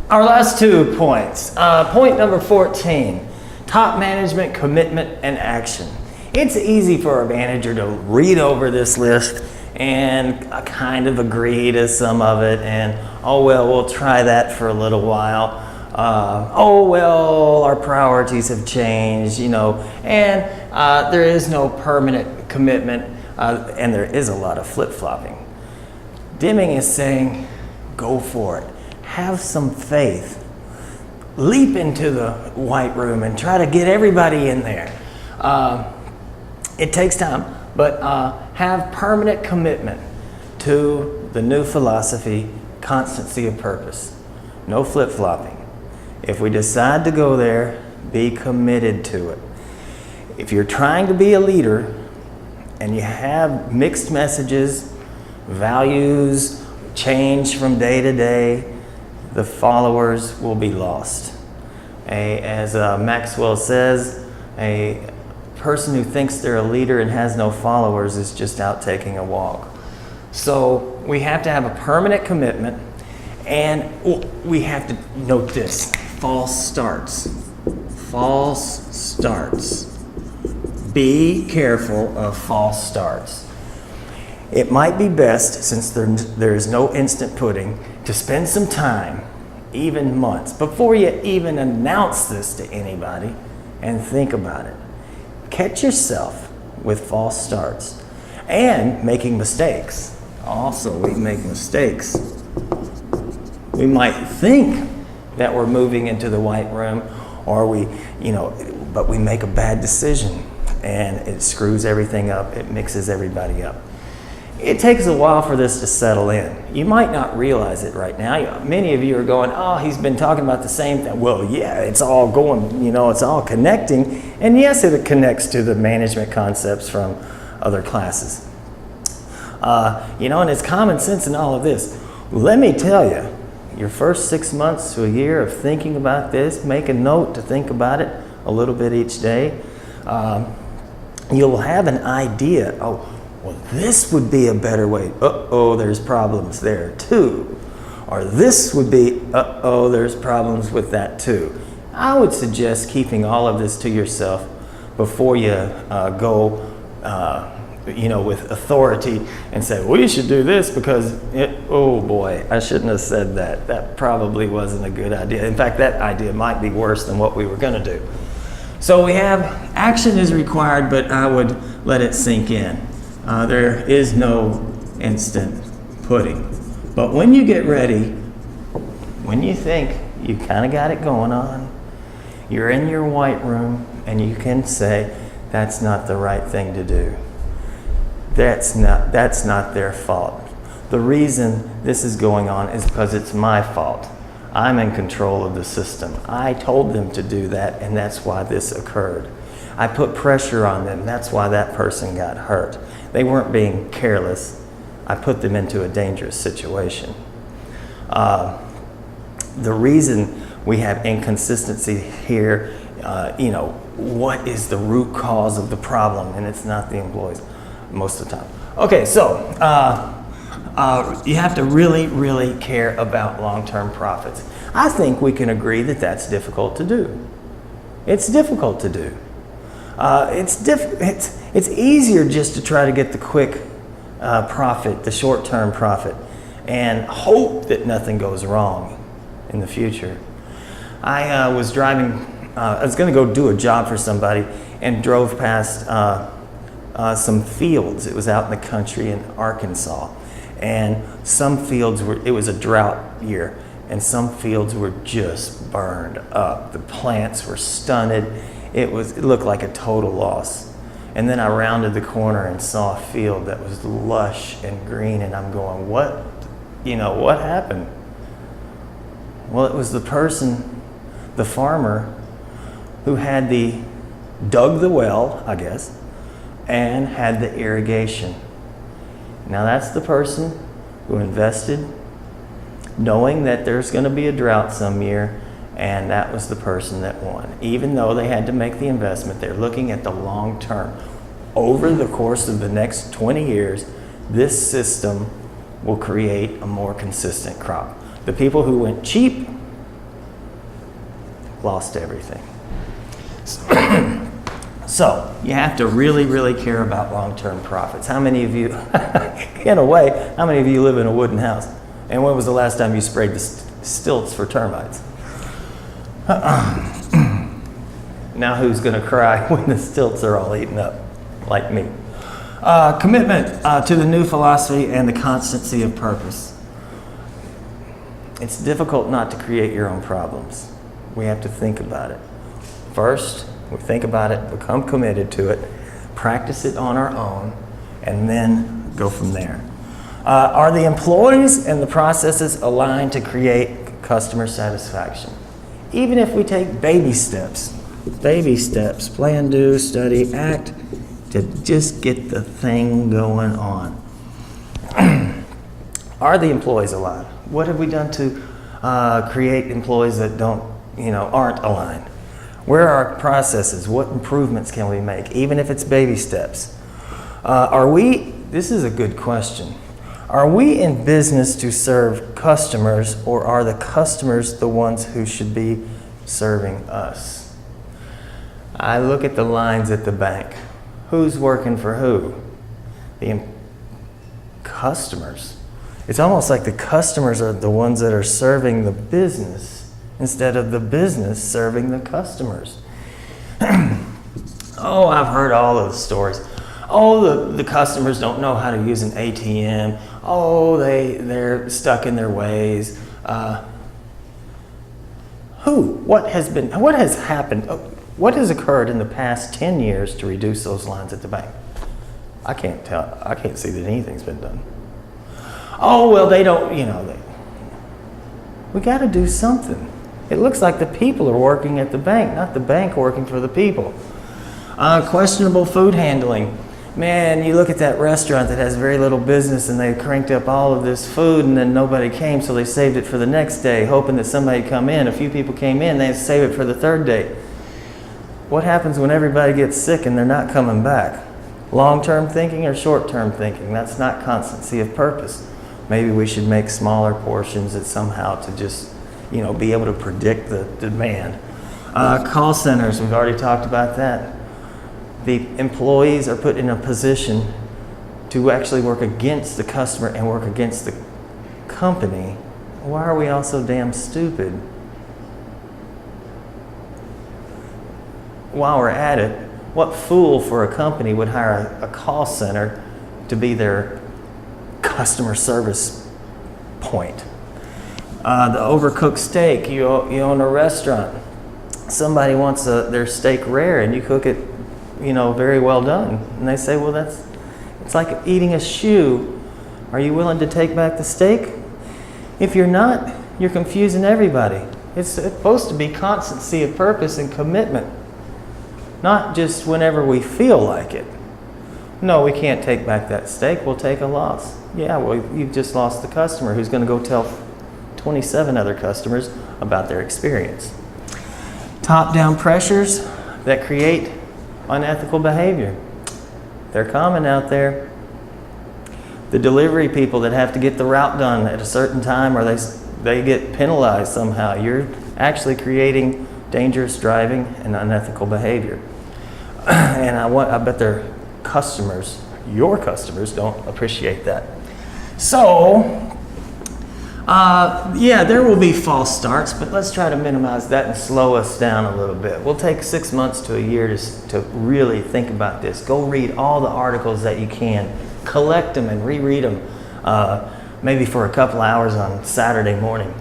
Our last 2 points. Point number 14, top management commitment and action. It's easy for a manager to read over this list and kind of agree to some of it and, oh well, we'll try that for a little while. Oh well, our priorities have changed, you know, and there is no permanent commitment and there is a lot of flip-flopping. Deming is saying, go for it. Have some faith. Leap into the white room and try to get everybody in there. It takes time, but have permanent commitment to the new philosophy, constancy of purpose. No flip-flopping. If we decide to go there, be committed to it. If you're trying to be a leader and you have mixed messages, values change from day to day, the followers will be lost. As Maxwell says, a person who thinks they're a leader and has no followers is just out taking a walk. So we have to have a permanent commitment, and we have to note this: false starts. False starts. Be careful of false starts. It might be best, since there is no instant pudding, to spend some time, even months, before you even announce this to anybody, and think about it. Catch yourself with false starts and making mistakes. Also, we make mistakes. We might think that we're moving into the white room, or but we make a bad decision and it screws everything up. It mixes everybody up. It takes a while for this to settle in. You might not realize it right now. Many of you are going, oh, he's been talking about the same thing. Well, yeah, it's all going, it's all connecting. And yes, it connects to the management concepts from other classes. And it's common sense in all of this. Let me tell you, your first 6 months to a year of thinking about this, make a note to think about it a little bit each day. You'll have an idea. Oh, well, this would be a better way. There's problems there too. Or this would be, there's problems with that too. I would suggest keeping all of this to yourself before you go, with authority and say, well, you should do this because, oh boy, I shouldn't have said that. That probably wasn't a good idea. In fact, that idea might be worse than what we were going to do. So we have action is required, but I would let it sink in. There is no instant pudding. But when you get ready, when you think you kind of got it going on, you're in your white room and you can say, that's not the right thing to do. That's not their fault. The reason this is going on is because it's my fault. I'm in control of the system. I told them to do that, and that's why this occurred. I put pressure on them. That's why that person got hurt. They weren't being careless. I put them into a dangerous situation. The reason we have inconsistency here, what is the root cause of the problem? And it's not the employees most of the time. Okay, so you have to really, really care about long-term profits. I think we can agree that that's difficult to do. It's difficult to do. It's easier just to try to get the quick profit, the short-term profit, and hope that nothing goes wrong in the future. I was driving, I was going to go do a job for somebody and drove past some fields. It was out in the country in Arkansas. And some fields it was a drought year, and some fields were just burned up. The plants were stunted. It looked like a total loss. And then I rounded the corner and saw a field that was lush and green, and I'm going, what happened? Well, it was the person, the farmer, who had dug the well, I guess, and had the irrigation. Now that's the person who invested knowing that there's going to be a drought some year, and that was the person that won. Even though they had to make the investment, they're looking at the long term. Over the course of the next 20 years, this system will create a more consistent crop. The people who went cheap lost everything. So you have to really, really care about long-term profits. How many of you, in a way, how many of you live in a wooden house? And when was the last time you sprayed the stilts for termites? Now who's going to cry when the stilts are all eaten up, like me? Commitment to the new philosophy and the constancy of purpose. It's difficult not to create your own problems. We have to think about it. First, we think about it, become committed to it, practice it on our own, and then go from there. Are the employees and the processes aligned to create customer satisfaction? Even if we take baby steps, plan, do, study, act, to just get the thing going on. Are the employees aligned? What have we done to create employees that aren't aligned? Where are our processes? What improvements can we make, even if it's baby steps? This is a good question. Are we in business to serve customers, or are the customers the ones who should be serving us? I look at the lines at the bank. Who's working for who? The customers. It's almost like the customers are the ones that are serving the business instead of the business serving the customers. Oh, I've heard all of the stories. Oh, the customers don't know how to use an ATM. Oh, they're stuck in their ways. What has happened? What has occurred in the past 10 years to reduce those lines at the bank? I can't tell. I can't see that anything's been done. Oh, well, they don't, we got to do something. It looks like the people are working at the bank, not the bank working for the people. Questionable food handling. Man, you look at that restaurant that has very little business and they cranked up all of this food and then nobody came, so they saved it for the next day, hoping that somebody would come in. A few people came in, they save it for the third day. What happens when everybody gets sick and they're not coming back? Long-term thinking or short-term thinking? That's not constancy of purpose. Maybe we should make smaller portions that somehow to just, be able to predict the demand. Call centers, we've already talked about that. The employees are put in a position to actually work against the customer and work against the company. Why are we all so damn stupid? While we're at it, what fool for a company would hire a call center to be their customer service point? The overcooked steak, you own a restaurant. Somebody wants their steak rare and you cook it, very well done. And they say, well, it's like eating a shoe. Are you willing to take back the steak? If you're not, you're confusing everybody. It's supposed to be constancy of purpose and commitment, not just whenever we feel like it. No, we can't take back that steak. We'll take a loss. Yeah, well, you've just lost the customer who's going to go tell 27 other customers about their experience. Top-down pressures that create unethical behavior. They're common out there. The delivery people that have to get the route done at a certain time, or they get penalized somehow. You're actually creating dangerous driving and unethical behavior. And I bet their customers, your customers, don't appreciate that. So, there will be false starts, but let's try to minimize that and slow us down a little bit. We'll take 6 months to a year to really think about this. Go read all the articles that you can. Collect them and reread them, maybe for a couple hours on Saturday morning.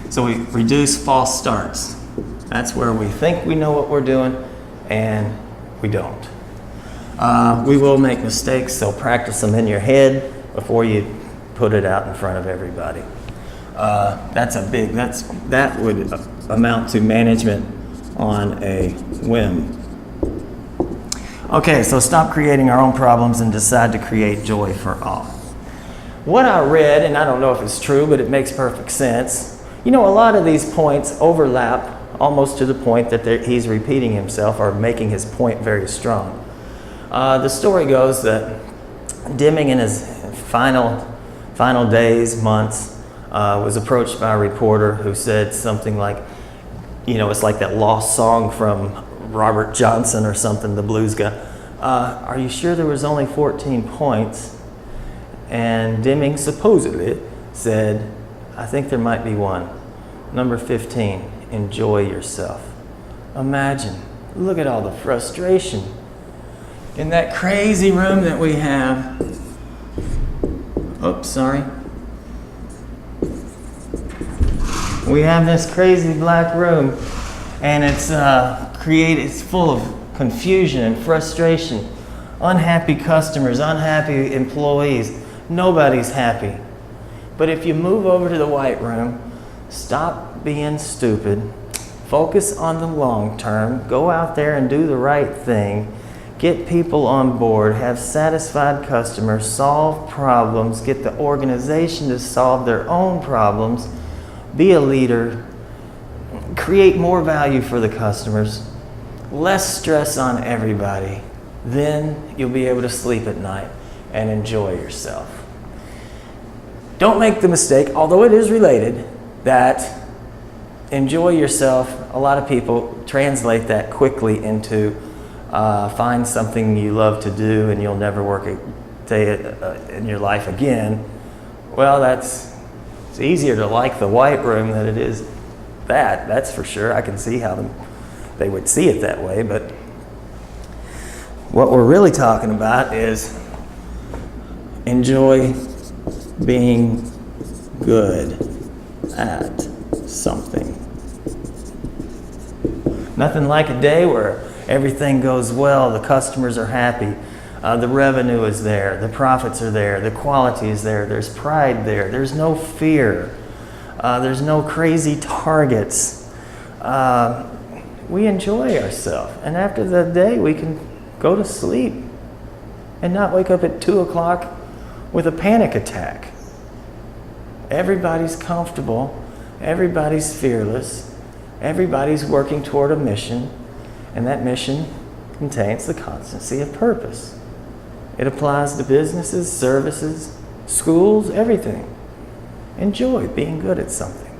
So we reduce false starts. That's where we think we know what we're doing, and we don't. We will make mistakes, so practice them in your head before you put it out in front of everybody. That would amount to management on a whim. Okay, so stop creating our own problems and decide to create joy for all. What I read, and I don't know if it's true, but it makes perfect sense. A lot of these points overlap almost to the point that he's repeating himself or making his point very strong. The story goes that Deming, in his final days, months, was approached by a reporter who said something like, it's like that lost song from Robert Johnson or something, the blues guy. Are you sure there was only 14 points? And Deming supposedly said, I think there might be one. Number 15, enjoy yourself. Imagine, look at all the frustration in that crazy room that we have. Oops, sorry. We have this crazy black room, and it's full of confusion and frustration. Unhappy customers, unhappy employees. Nobody's happy. But if you move over to the white room, stop being stupid, focus on the long term, go out there and do the right thing, get people on board, have satisfied customers, solve problems, get the organization to solve their own problems, be a leader, create more value for the customers, less stress on everybody, then you'll be able to sleep at night and enjoy yourself. Don't make the mistake, although it is related, that enjoy yourself, a lot of people translate that quickly into find something you love to do and you'll never work a day in your life again. Well, it's easier to like the white room than it is that's for sure. I can see how they would see it that way, but what we're really talking about is enjoy being good at something. Nothing like a day where everything goes well, the customers are happy, the revenue is there, the profits are there, the quality is there, there's pride there, there's no fear, there's no crazy targets. We enjoy ourselves, and after the day we can go to sleep and not wake up at 2 o'clock with a panic attack. Everybody's comfortable, everybody's fearless, everybody's working toward a mission, and that mission contains the constancy of purpose. It applies to businesses, services, schools, everything. Enjoy being good at something.